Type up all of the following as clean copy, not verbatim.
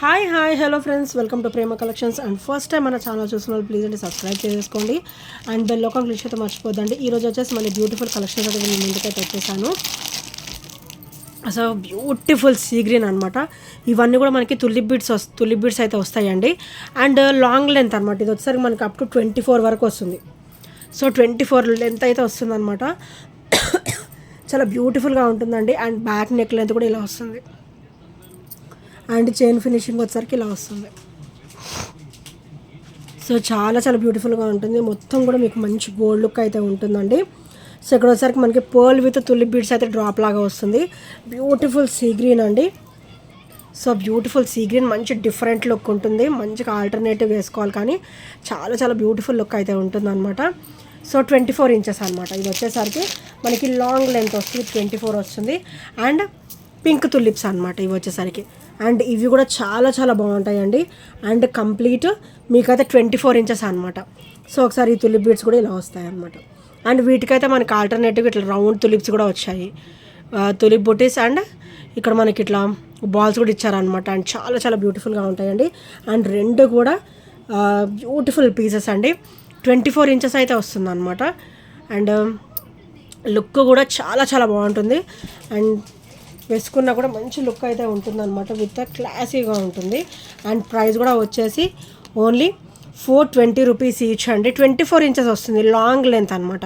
Hi hello friends, welcome to Prema collections. And first time మన channel చూసిన వాళ్ళు please అంటే సబ్స్క్రైబ్ చేసుకోండి అండ్ బెల్ ఐకాన్ క్లిక్ అయితే మర్చిపోద్దండి. ఈరోజు వచ్చేసి మన బ్యూటిఫుల్ కలెక్షన్స్ అయితే నేను ముందుకైతే వచ్చేసాను. అసలు బ్యూటిఫుల్ సీ గ్రీన్ అనమాట. ఇవన్నీ కూడా మనకి తులిప్ బీడ్స్ అయితే వస్తాయండి. అండ్ లాంగ్ లెంత్ అనమాట. ఇది వచ్చేసరికి మనకి అప్ టు 24 వరకు వస్తుంది. సో 24 లెంత్ అయితే వస్తుంది అనమాట. చాలా బ్యూటిఫుల్గా ఉంటుందండి. అండ్ బ్యాక్ నెక్ లెంత్ కూడా ఇలా వస్తుంది. అండ్ చైన్ ఫినిషింగ్ వచ్చేసరికి ఇలా వస్తుంది. సో చాలా బ్యూటిఫుల్గా ఉంటుంది. మొత్తం కూడా మీకు మంచి గోల్డ్ లుక్ అయితే ఉంటుందండి. సో ఇక్కడ వచ్చేసరికి మనకి పర్ల్ విత్ తులిప్ బీడ్స్ అయితే డ్రాప్ లాగా వస్తుంది. బ్యూటిఫుల్ సీ గ్రీన్ అండి. సో బ్యూటిఫుల్ సీ గ్రీన్ మంచి డిఫరెంట్ లుక్ ఉంటుంది. మంచిగా ఆల్టర్నేటివ్ వేసుకోవాలి, కానీ చాలా బ్యూటిఫుల్ లుక్ అయితే ఉంటుంది అనమాట. సో 24 ఇంచెస్ అనమాట. ఇది వచ్చేసరికి మనకి లాంగ్ లెంత్ వస్తుంది, 24 వస్తుంది. అండ్ పింక్ తులిప్స్ అనమాట ఇవి వచ్చేసరికి. అండ్ ఇవి కూడా చాలా బాగుంటాయండి. అండ్ కంప్లీట్ మీకైతే 24 ఇంచెస్ అనమాట. సో ఒకసారి ఈ తులిప్ బీడ్స్ కూడా ఇలా వస్తాయి అనమాట. అండ్ వీటికైతే మనకి ఆల్టర్నేటివ్ ఇట్లా రౌండ్ తులిప్స్ కూడా వచ్చాయి, తులిప్ బుటీస్. అండ్ ఇక్కడ మనకి ఇట్లా బాల్స్ కూడా ఇచ్చారనమాట. అండ్ చాలా బ్యూటిఫుల్గా ఉంటాయండి. అండ్ రెండు కూడా బ్యూటిఫుల్ పీసెస్ అండి. 24 ఇంచెస్ అయితే వస్తుంది అనమాట. అండ్ లుక్ కూడా చాలా బాగుంటుంది. అండ్ వేసుకున్నా కూడా మంచి లుక్ అయితే ఉంటుందన్నమాట. విత్ క్లాసీగా ఉంటుంది. అండ్ ప్రైస్ కూడా వచ్చేసి ఓన్లీ 420 రూపీస్ ఈచ్ అండి. 24 ఇంచెస్ వస్తుంది. లాంగ్ లెంత్ అనమాట.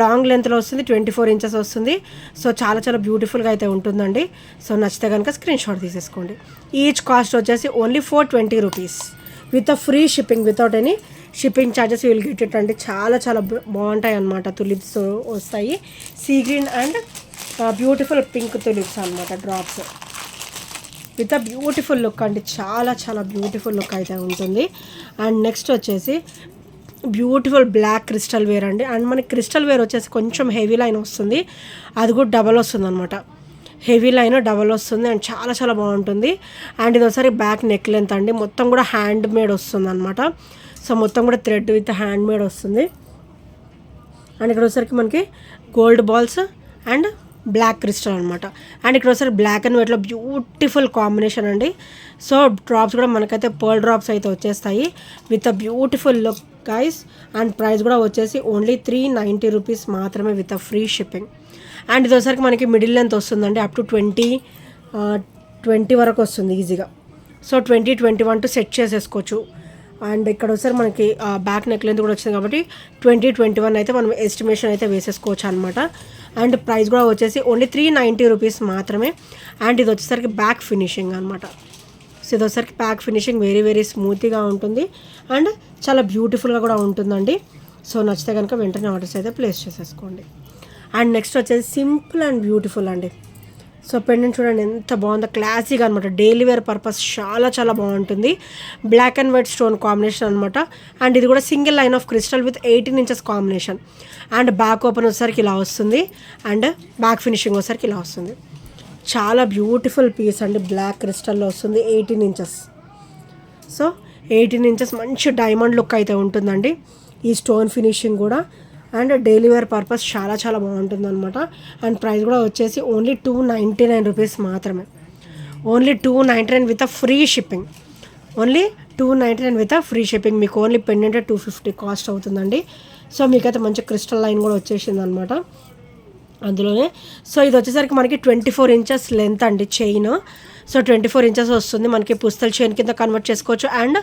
లాంగ్ లెంత్లో వస్తుంది, 24 ఇంచెస్ వస్తుంది. సో చాలా బ్యూటిఫుల్గా అయితే ఉంటుందండి. సో నచ్చితే కనుక స్క్రీన్ షాట్ తీసేసుకోండి. ఈచ్ కాస్ట్ వచ్చేసి only 420 rupees with free shipping, without any shipping charges will get it అండి. చాలా బాగుంటాయి అన్నమాట. తులిప్స్ వస్తాయి, sea green and beautiful pink tulips అనమాట. Drops with a beautiful look అండి. చాలా బ్యూటిఫుల్ లుక్ అయితే ఉంటుంది. అండ్ నెక్స్ట్ వచ్చేసి బ్యూటిఫుల్ బ్లాక్ క్రిస్టల్ వేర్ అండి. అండ్ మనకి క్రిస్టల్ వేర్ వచ్చేసి కొంచెం హెవీ లైన్ వస్తుంది, అది కూడా డబల్ వస్తుంది అనమాట. హెవీ లైన్ డబల్ వస్తుంది. అండ్ చాలా బాగుంటుంది. అండ్ ఇది ఒకసారి బ్యాక్ నెక్ లెంత్ అండి. మొత్తం కూడా హ్యాండ్ మేడ్ వస్తుంది అనమాట. సో మొత్తం కూడా థ్రెడ్ విత్ హ్యాండ్ మేడ్ వస్తుంది. అండ్ ఇక్కడ వచ్చేసరికి మనకి gold balls and black crystal అనమాట. అండ్ ఇక్కడ ఒకసారి బ్లాక్ అండ్ వైట్లో బ్యూటిఫుల్ కాంబినేషన్ అండి. సో డ్రాప్స్ కూడా మనకైతే పర్ల్ డ్రాప్స్ అయితే వచ్చేస్తాయి with a beautiful look guys. And price కూడా వచ్చేసి ఓన్లీ 390 రూపీస్ మాత్రమే with a free shipping. And ఇది వచ్చేసరికి మనకి మిడిల్ లెంత్ వస్తుందండి. అప్ టు 20 వరకు వస్తుంది ఈజీగా. సో 20-21 టు సెట్ చేసేసుకోవచ్చు. అండ్ ఇక్కడ వచ్చేసరి మనకి బ్యాక్ నెక్ లెంత్ కూడా వచ్చింది కాబట్టి 20-21 అయితే మనం ఎస్టిమేషన్ అయితే వేసేసుకోవచ్చు అనమాట. అండ్ ప్రైస్ కూడా వచ్చేసి ఓన్లీ 390 రూపీస్ మాత్రమే. అండ్ ఇది వచ్చేసరికి బ్యాక్ ఫినిషింగ్ అనమాట. సో ఇది వచ్చేసరికి బ్యాక్ ఫినిషింగ్ వెరీ స్మూత్గా ఉంటుంది. అండ్ చాలా బ్యూటిఫుల్గా కూడా ఉంటుందండి. సో నచ్చితే కనుక వెంటనే ఆర్డర్స్ అయితే ప్లేస్ చేసేసుకోండి. అండ్ నెక్స్ట్ వచ్చేసి సింపుల్ అండ్ బ్యూటిఫుల్ అండి. సో పెండెంట్ చూడండి ఎంత బాగుందో, క్లాసీగా అనమాట. డైలీ వేర్ పర్పస్ చాలా బాగుంటుంది. Black and white stone combination అనమాట. అండ్ ఇది కూడా single line of crystal with 18 inches combination. And back open వచ్చేసరికి ఇలా వస్తుంది. అండ్ బ్యాక్ ఫినిషింగ్ వచ్చేసరికి ఇలా వస్తుంది. చాలా బ్యూటిఫుల్ పీస్ అండి. బ్లాక్ క్రిస్టల్లో వస్తుంది, 18 ఇంచెస్. సో 18 ఇంచెస్ మంచి డైమండ్ లుక్ అయితే ఉంటుందండి. ఈ స్టోన్ ఫినిషింగ్ కూడా. అండ్ డైలీ వేర్ పర్పస్ చాలా బాగుంటుంది అనమాట. అండ్ ప్రైస్ కూడా వచ్చేసి ఓన్లీ 299 రూపీస్ మాత్రమే. Only 299 with a free shipping. Only 299 with a free shipping. మీకు ఓన్లీ పెండెంట్ 250 కాస్ట్ అవుతుందండి. సో మీకైతే మంచి క్రిస్టల్ లైన్ కూడా వచ్చేసింది అనమాట అందులోనే. సో ఇది వచ్చేసరికి మనకి 24 ఇంచెస్ లెంత్ అండి చైన్. సో 24 ఇంచెస్ వస్తుంది. మనకి పుస్తల చైన్ కింద కన్వర్ట్ చేసుకోవచ్చు. అండ్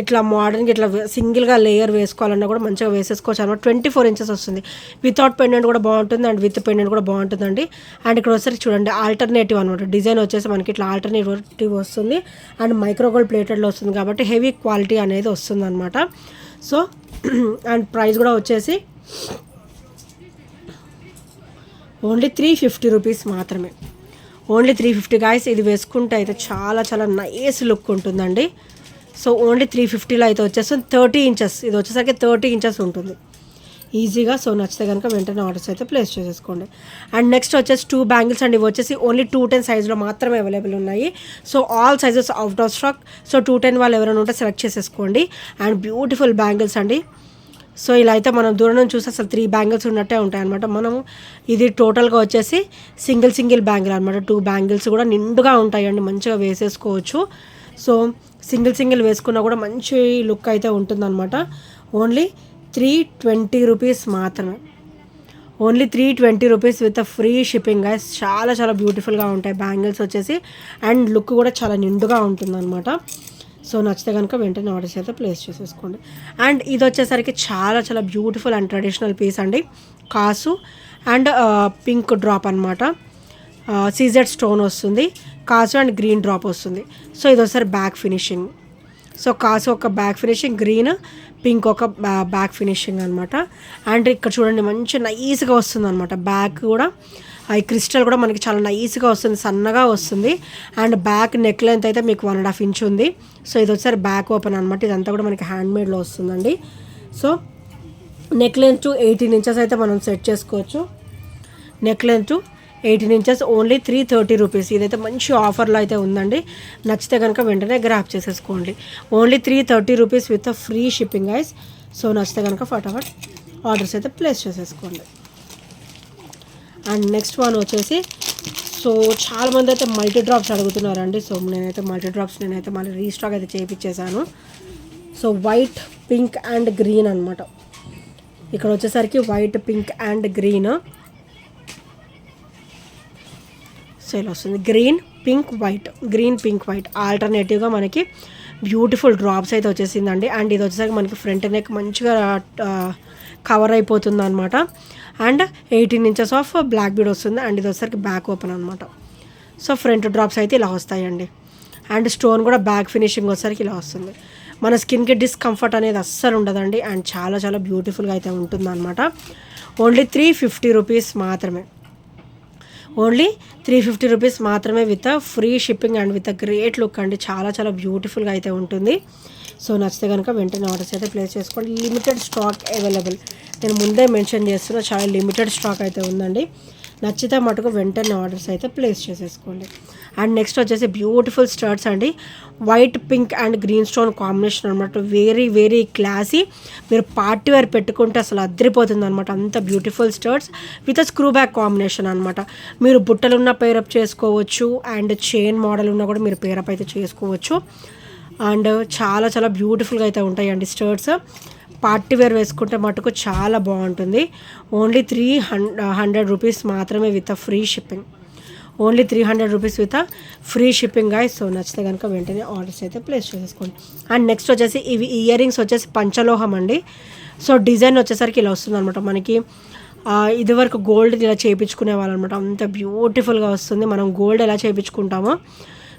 ఇట్లా మోడర్న్గా ఇట్లా సింగిల్గా లేయర్ వేసుకోవాలన్నా కూడా మంచిగా వేసేసుకోవచ్చు అనమాట. 24 ఇంచెస్ వస్తుంది. వితౌట్ పెండెంట్ కూడా బాగుంటుంది అండ్ విత్ పెండెంట్ కూడా బాగుంటుందండి. అండ్ ఇక్కడ వచ్చేసరికి చూడండి ఆల్టర్నేటివ్ అనమాట. డిజైన్ వచ్చేసి మనకి ఇట్లా ఆల్టర్నేటివ్ వస్తుంది. అండ్ మైక్రోగోల్డ్ ప్లేటెడ్లో వస్తుంది కాబట్టి హెవీ క్వాలిటీ అనేది వస్తుంది అనమాట. సో అండ్ ప్రైస్ కూడా వచ్చేసి ఓన్లీ 350 రూపీస్ మాత్రమే. Only 350 guys. ఇది వేసుకుంటే అయితే చాలా నైస్ లుక్ ఉంటుందండి. సో ఓన్లీ 350లో అయితే వచ్చేస్తుంది. 30 ఇంచెస్. ఇది వచ్చేసరికి 30 ఇంచెస్ ఉంటుంది ఈజీగా. సో నచ్చితే కనుక వెంటనే ఆర్డర్స్ అయితే ప్లేస్ చేసేసుకోండి. అండ్ నెక్స్ట్ వచ్చేసి 2 బ్యాంగిల్స్ అండి. ఇవి వచ్చేసి ఓన్లీ 210 సైజులో మాత్రమే అవైలబుల్ ఉన్నాయి. So all sizes out of stock. So 210 వాళ్ళు ఎవరైనా ఉంటే సెలెక్ట్ చేసేసుకోండి. అండ్ బ్యూటిఫుల్ బ్యాంగిల్స్ అండి. సో ఇలా అయితే మనం దూరం నుంచి చూస్తే అసలు 3 బ్యాంగిల్స్ ఉన్నట్టే ఉంటాయి అనమాట. మనము ఇది టోటల్గా వచ్చేసి సింగిల్ బ్యాంగిల్ అనమాట. 2 బ్యాంగిల్స్ కూడా నిండుగా ఉంటాయండి, మంచిగా వేసేసుకోవచ్చు. సో సింగిల్ వేసుకున్నా కూడా మంచి లుక్ అయితే ఉంటుందన్నమాట. ఓన్లీ 320 రూపీస్ మాత్రమే. Only 320 rupees with free shipping guys. చాలా చాలా బ్యూటిఫుల్గా ఉంటాయి బ్యాంగిల్స్ వచ్చేసి, అండ్ లుక్ కూడా చాలా నిండుగా ఉంటుందన్నమాట. సో నచ్చితే కనుక వెంటనే ఆర్డర్స్ అయితే ప్లేస్ చేసేసుకోండి. అండ్ ఇది వచ్చేసరికి చాలా చాలా బ్యూటిఫుల్ అండ్ ట్రెడిషనల్ పీస్ అండి. కాసు అండ్ పింక్ డ్రాప్ అనమాట. సీజెడ్ స్టోన్ వస్తుంది, కాసు అండ్ గ్రీన్ డ్రాప్ వస్తుంది. సో ఇది ఒకసారి బ్యాక్ ఫినిషింగ్. సో కాసు ఒక బ్యాక్ ఫినిషింగ్, గ్రీన్ పింక్ ఒక బ్యాక్ ఫినిషింగ్ అనమాట. అండ్ ఇక్కడ చూడండి మంచి నైస్గా వస్తుంది అనమాట. బ్యాక్ కూడా ఈ క్రిస్టల్ కూడా మనకి చాలా నైస్గా వస్తుంది, సన్నగా వస్తుంది. అండ్ బ్యాక్ నెక్ లెంత్ అయితే మీకు 1.5 ఇంచ్ ఉంది. సో ఇది వచ్చేసరి బ్యాక్ ఓపెన్ అనమాట. ఇదంతా కూడా మనకి హ్యాండ్మేడ్లో వస్తుందండి. సో నెక్ లెంత్ 18 ఇంచెస్ అయితే మనం సెట్ చేసుకోవచ్చు. Neck length 18 inches, only 330 rupees. ఇదైతే మంచి ఆఫర్లో అయితే ఉందండి. నచ్చితే కనుక వెంటనే గ్రాప్ చేసేసుకోండి. Only 330 rupees with free shipping guys. So నచ్చితే కనుక ఫటాఫట్ ఆర్డర్స్ అయితే ప్లేస్ చేసేసుకోండి. అండ్ నెక్స్ట్ వన్ వచ్చేసి, సో చాలామంది అయితే మల్టీ డ్రాప్స్ అడుగుతున్నారండి. సో నేనైతే మల్టీ డ్రాప్స్ మళ్ళీ రీస్టాక్ అయితే చేయించేసాను. So white, pink and green అనమాట. ఇక్కడ వచ్చేసరికి white, pink and green. So ఇలా వస్తుంది గ్రీన్ పింక్ వైట్ ఆల్టర్నేటివ్గా మనకి బ్యూటిఫుల్ డ్రాప్స్ అయితే వచ్చేసిందండి. అండ్ ఇది వచ్చేసరికి మనకి ఫ్రంట్ నెక్ మంచిగా కవర్ అయిపోతుంది అనమాట. And 18 inches of black bead వస్తుంది. అండ్ ఇది వచ్చేసరికి బ్యాక్ ఓపెన్ అనమాట. సో ఫ్రంట్ డ్రాప్స్ అయితే ఇలా వస్తాయండి. అండ్ స్టోన్ కూడా బ్యాక్ ఫినిషింగ్ వచ్చేసరికి ఇలా వస్తుంది. మన స్కిన్కి డిస్కంఫర్ట్ అనేది అస్సలు ఉండదండి. అండ్ చాలా చాలా బ్యూటిఫుల్గా అయితే ఉంటుంది అనమాట. ఓన్లీ 350 రూపీస్ మాత్రమే. ఓన్లీ 350 రూపీస్ మాత్రమే with free shipping and with great look అండి. చాలా చాలా బ్యూటిఫుల్గా అయితే ఉంటుంది. సో నచ్చితే కనుక వెంటనే ఆర్డర్స్ అయితే ప్లేస్ చేసుకోండి. Limited stock available. నేను ముందే మెన్షన్ చేస్తున్నా, చాలా లిమిటెడ్ స్టాక్ అయితే ఉందండి. నచ్చితే మటుకు వెంటనే ఆర్డర్స్ అయితే ప్లేస్ చేసేసుకోండి. అండ్ నెక్స్ట్ వచ్చేసి బ్యూటిఫుల్ స్టర్ట్స్ అండి. White, pink and green stone combination అనమాట. Very classy. మీరు పార్టీ వేర్ పెట్టుకుంటే అసలు అద్దరిపోతుంది అనమాట. అంత beautiful studs with screw back combination అనమాట. మీరు బుట్టలున్న పేరప్ చేసుకోవచ్చు, అండ్ చైన్ మోడల్ ఉన్నా కూడా మీరు పేరప్ అయితే చేసుకోవచ్చు. అండ్ చాలా చాలా బ్యూటిఫుల్గా అయితే ఉంటాయండి స్టర్ట్స్. పార్టీ వేర్ వేసుకుంటే మటుకు చాలా బాగుంటుంది. ఓన్లీ 300 రూపీస్ మాత్రమే with free shipping. Only 300 rupees with free shipping guys. So నచ్చితే కనుక వెంటనే ఆర్డర్స్ అయితే ప్లేస్ చేసేసుకోండి. అండ్ నెక్స్ట్ వచ్చేసి ఇవి ఇయర్ రింగ్స్ వచ్చేసి పంచలోహం అండి. సో డిజైన్ వచ్చేసరికి ఇలా వస్తుంది అనమాట. మనకి ఇదివరకు గోల్డ్ ఇలా చేయించుకునే వాళ్ళు అనమాట. అంత బ్యూటిఫుల్గా వస్తుంది. మనం గోల్డ్ ఎలా చేయించుకుంటామో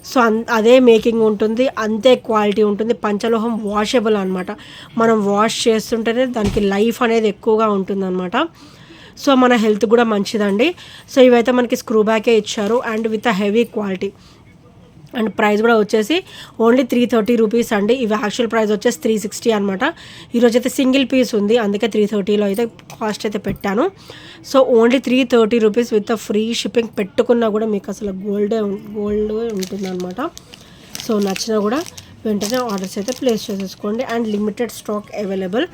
సో అదే మేకింగ్ ఉంటుంది, అంతే క్వాలిటీ ఉంటుంది. పంచలోహం వాషబుల్ అనమాట. మనం వాష్ చేస్తుంటేనే దానికి లైఫ్ అనేది ఎక్కువగా ఉంటుందన్నమాట. సో మన హెల్త్ కూడా మంచిదండి. సో ఇవైతే మనకి స్క్రూ బ్యాకే ఇచ్చారు and with heavy quality. And price కూడా వచ్చేసి ఓన్లీ 330 రూపీస్ అండి. ఇవి యాక్చువల్ ప్రైస్ వచ్చేసి 360 అనమాట. ఈరోజు అయితే సింగిల్ పీస్ ఉంది, అందుకే 330లో అయితే కాస్ట్ అయితే పెట్టాను. So only 330 rupees with free shipping. పెట్టుకున్నా కూడా మీకు అసలు గోల్డ్ ఉంటుందన్నమాట. సో నచ్చినా కూడా వెంటనే ఆర్డర్స్ అయితే ప్లేస్ చేసేసుకోండి. And limited stock available.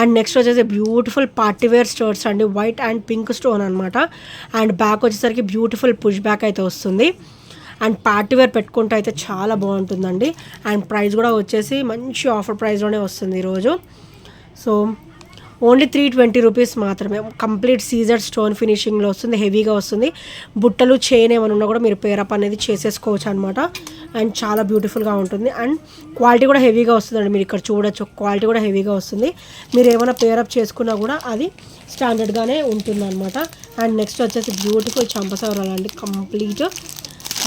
And next వచ్చేసి బ్యూటిఫుల్ పార్టీవేర్ స్టోర్స్ అండి. వైట్ అండ్ పింక్ స్టోన్ అనమాట. అండ్ బ్యాక్ వచ్చేసరికి బ్యూటిఫుల్ పుష్ బ్యాక్ అయితే వస్తుంది. అండ్ పార్టీవేర్ పెట్టుకుంటే అయితే చాలా బాగుంటుందండి. అండ్ ప్రైస్ కూడా వచ్చేసి మంచి ఆఫర్ ప్రైస్లోనే వస్తుంది ఈరోజు. సో ఓన్లీ 320 రూపీస్ మాత్రమే. కంప్లీట్ సీజర్ స్టోన్ ఫినిషింగ్లో వస్తుంది, హెవీగా వస్తుంది. బుట్టలు చైన్ ఏమైనా ఉన్నా కూడా మీరు పేరప్ అనేది చేసేసుకోవచ్చు అనమాట. అండ్ చాలా బ్యూటిఫుల్గా ఉంటుంది. అండ్ క్వాలిటీ కూడా హెవీగా వస్తుందండి. మీరు ఇక్కడ చూడొచ్చు, క్వాలిటీ కూడా హెవీగా వస్తుంది. మీరు ఏమైనా పేరప్ చేసుకున్నా కూడా అది స్టాండర్డ్గానే ఉంటుందన్నమాట. అండ్ నెక్స్ట్ వచ్చేసి బ్యూటిఫుల్ చంపసవరాలు అండి. కంప్లీట్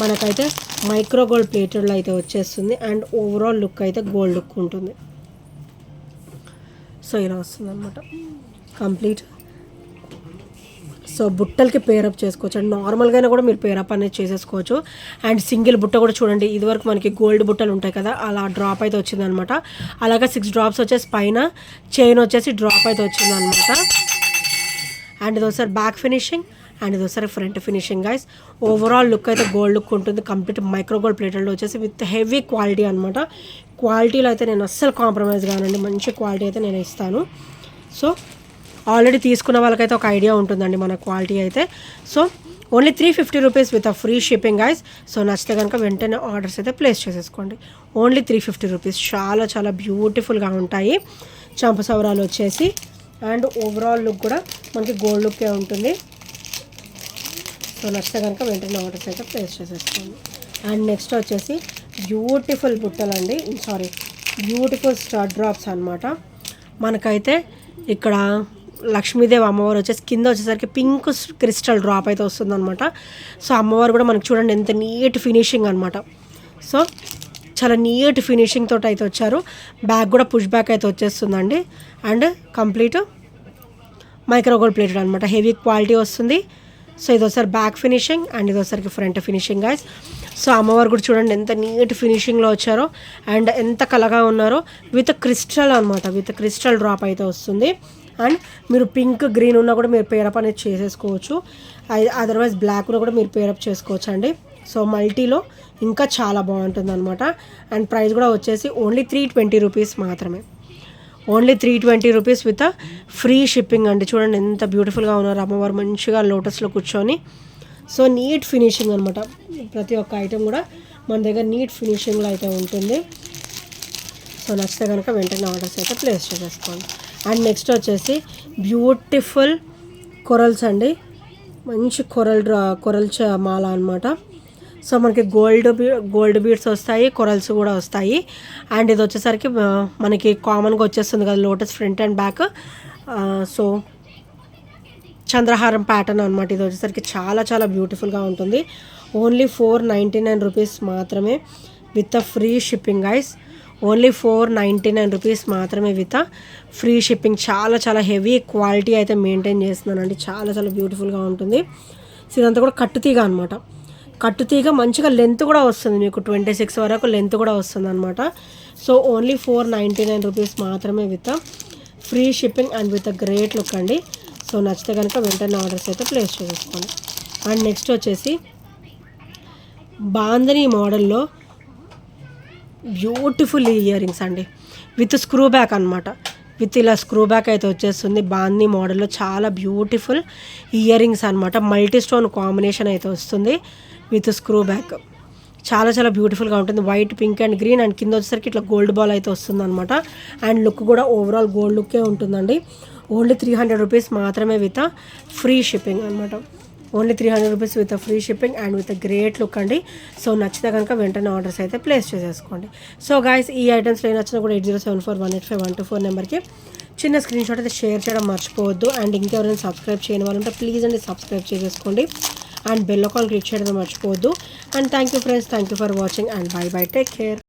మనకైతే మైక్రో గోల్డ్ ప్లేటెడ్లో అయితే వచ్చేస్తుంది. అండ్ ఓవరాల్ లుక్ అయితే గోల్డ్ లుక్ ఉంటుంది. సో ఇలా వస్తుంది అనమాట కంప్లీట్. సో బుట్టలకి పేరప్ చేసుకోవచ్చు. అండ్ నార్మల్గానే కూడా మీరు పేరప్ అనేది చేసేసుకోవచ్చు. అండ్ సింగిల్ బుట్ట కూడా చూడండి, ఇదివరకు మనకి గోల్డ్ బుట్టలు ఉంటాయి కదా, అలా డ్రాప్ అయితే వచ్చిందనమాట. అలాగే 6 డ్రాప్స్ వచ్చేసి పైన చైన్ వచ్చేసి డ్రాప్ అయితే వచ్చిందనమాట. అండ్ ఇది ఒకసారి బ్యాక్ ఫినిషింగ్ అండ్ ఇది ఒకసారి front finishing guys. Overall look అయితే గోల్డ్ లుక్ ఉంటుంది. కంప్లీట్ మైక్రో గోల్డ్ ప్లేటెడ్లో వచ్చేసి విత్ హెవీ క్వాలిటీ అనమాట. క్వాలిటీలో అయితే నేను అస్సలు కాంప్రమైజ్ కానండి, మంచి క్వాలిటీ అయితే నేను ఇస్తాను. సో ఆల్రెడీ తీసుకున్న వాళ్ళకైతే ఒక ఐడియా ఉంటుందండి మన క్వాలిటీ అయితే. So only 350 rupees with free shipping guys. So నచ్చితే కనుక వెంటనే ఆర్డర్స్ అయితే ప్లేస్ చేసేసుకోండి. Only 350 rupees. చాలా చాలా బ్యూటిఫుల్గా ఉంటాయి చంపసవరాలు వచ్చేసి. అండ్ ఓవరాల్ లుక్ కూడా మనకి గోల్డ్ లుక్కే ఉంటుంది. సో నచ్చితే కనుక వెంటనే ఆర్డర్స్ అయితే ప్లేస్ చేసేసుకోండి. అండ్ నెక్స్ట్ వచ్చేసి బ్యూటిఫుల్ బుట్టలండి, బ్యూటిఫుల్ స్టార్ డ్రాప్స్ అనమాట. మనకైతే ఇక్కడ లక్ష్మీదేవి అమ్మవారు వచ్చేసి కింద వచ్చేసరికి పింక్ క్రిస్టల్ డ్రాప్ అయితే వస్తుందన్నమాట. సో అమ్మవారు కూడా మనకు చూడండి ఎంత నీట్ ఫినిషింగ్ అనమాట. సో చాలా నీట్ ఫినిషింగ్ తోటి అయితే వచ్చారు. బ్యాక్ కూడా పుష్ బ్యాక్ అయితే వచ్చేస్తుందండి. అండ్ కంప్లీట్ మైక్రోగోల్డ్ ప్లేటెడ్ అనమాట, హెవీ క్వాలిటీ వస్తుంది. సో ఇది ఒకసారి బ్యాక్ ఫినిషింగ్ అండ్ ఇది ఒకసారికి ఫ్రంట్ ఫినిషింగ్ గైస్. సో అమ్మవారు కూడా చూడండి ఎంత నీట్ ఫినిషింగ్లో వచ్చారో అండ్ ఎంత కలగా ఉన్నారో. విత్ క్రిస్టల్ అనమాట, విత్ క్రిస్టల్ డ్రాప్ అయితే వస్తుంది. అండ్ మీరు పింక్ గ్రీన్ ఉన్నా కూడా మీరు పేరప్ అనేది చేసేసుకోవచ్చు. అదర్వైజ్ బ్లాక్లో కూడా మీరు పేరప్ చేసుకోవచ్చు అండి. సో మల్టీలో ఇంకా చాలా బాగుంటుంది అనమాట. అండ్ ప్రైస్ కూడా వచ్చేసి ఓన్లీ 320 రూపీస్ మాత్రమే. Only 320 rupees with free shipping అండి. చూడండి ఎంత బ్యూటిఫుల్గా ఉన్నారు అమ్మవారు మంచిగా లోటస్లో కూర్చొని. సో నీట్ ఫినిషింగ్ అనమాట. ప్రతి ఒక్క ఐటెం కూడా మన దగ్గర నీట్ ఫినిషింగ్లో అయితే ఉంటుంది. సో నచ్చితే కనుక వెంటనే ఆర్డర్స్ అయితే ప్లేస్ చేసేసుకోండి. అండ్ నెక్స్ట్ వచ్చేసి బ్యూటిఫుల్ కొరల్స్ అండి, మంచి కొరల్ మాల అనమాట. సో మనకి గోల్డ్ బీడ్స్ వస్తాయి, కొరల్స్ కూడా వస్తాయి. అండ్ ఇది వచ్చేసరికి మనకి కామన్గా వచ్చేస్తుంది కదా lotus front and back. So చంద్రహారం ప్యాటర్న్ అనమాట. ఇది వచ్చేసరికి చాలా చాలా బ్యూటిఫుల్గా ఉంటుంది. ఓన్లీ 499 రూపీస్ మాత్రమే with free shipping guys. Only 499 rupees మాత్రమే విత్ ఫ్రీ షిప్పింగ్. చాలా చాలా హెవీ క్వాలిటీ అయితే మెయింటైన్ చేస్తున్నానండి. చాలా చాలా బ్యూటిఫుల్గా ఉంటుంది. సో ఇదంతా కూడా కట్టుతీగ అనమాట. కట్టుతీగ మంచిగా లెంత్ కూడా వస్తుంది, మీకు 26 వరకు లెంత్ కూడా వస్తుంది అనమాట. సో ఓన్లీ 499 రూపీస్ మాత్రమే with free shipping and with great look అండి. సో నచ్చితే కనుక వెంటనే ఆర్డర్స్ అయితే ప్లేస్ చేసుకోండి. అండ్ నెక్స్ట్ వచ్చేసి బాందని మోడల్లో బ్యూటిఫుల్ ఇయర్ రింగ్స్ అండి, విత్ స్క్రూ బ్యాక్ అనమాట. విత్ ఇలా స్క్రూ బ్యాక్ అయితే వచ్చేస్తుంది. బాందీ మోడల్లో చాలా బ్యూటిఫుల్ ఇయర్ రింగ్స్ అనమాట. మల్టీ స్టోన్ కాంబినేషన్ అయితే వస్తుంది విత్ స్క్రూ బ్యాక్. చాలా చాలా బ్యూటిఫుల్గా ఉంటుంది. White, pink and green and కింద వచ్చేసరికి ఇట్లా గోల్డ్ బాల్ అయితే వస్తుంది అనమాట. అండ్ లుక్ కూడా ఓవరాల్ గోల్డ్ లుక్కే ఉంటుందండి. ఓన్లీ 300 రూపీస్ మాత్రమే విత్ ఫ్రీ షిప్పింగ్ అనమాట. Only 300 rupees with free shipping and with great look అండి. సో నచ్చితే కనుక వెంటనే ఆర్డర్స్ అయితే ప్లేస్ చేసేసుకోండి. సో గాయస్ ఈ ఐటమ్స్లో నచ్చినా కూడా 8074185124 నెంబర్కి చిన్న స్క్రీన్ షాట్ అయితే షేర్ చేయడం మర్చిపోవద్దు. అండ్ ఇంకెవరైనా సబ్స్క్రైబ్ చేయని వాళ్ళు ఉంటే ప్లీజ్ అండి సబ్స్క్రైబ్ చేసేసుకోండి. అండ్ బెల్ ఐకాన్ క్లిక్ చేయడం మర్చిపోవద్దు. And thank you friends, thank you for watching and by by, take care.